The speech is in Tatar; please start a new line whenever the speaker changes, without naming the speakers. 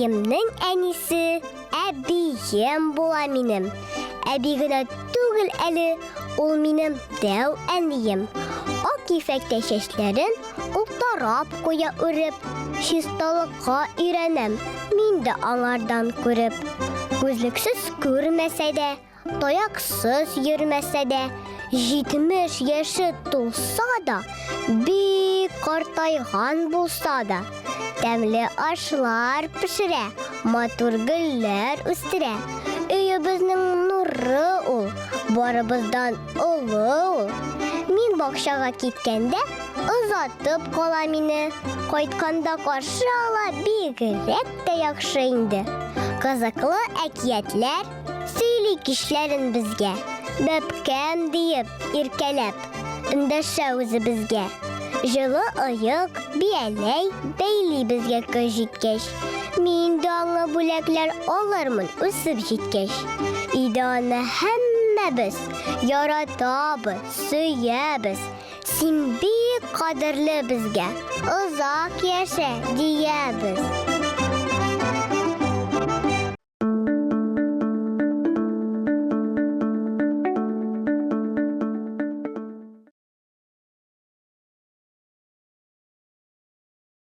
Әниемнең әнисе әбием була минем. Әби генә түгел әле, ул минем дәү әнием. Ак ефәктә чәчләрен ул тарап куя үреп, чисталыкка өйрәнәм мин дә аңардан күреп. Күзлексез күрмәсә дә, таяксыз йөрмәсә дә, 70 яшы тулса да, бик картайган булса да, тәмле ашлар пешерә, матур гөлләр үстерә. Өебезнең нуры ул, барыбыздан улы ул. Мин бакчага киткәндә, озатып кала мине, кайтканда каршы ала бигрәк тә яхшы инде. Кызыклы әкиятләр сөйли кишләрен безгә, бәпкәм диеп иркәләп, өндәшә үзебезгә. Жылы ыек, бияләй бәйли безгә көз җиткәч. Мин дә аңа бүләкләр алырмын үсеп җиткәч. Иде аны һәммәбез яратабыз, сөябез. Син бик кадерле безгә, озак яшә диябез.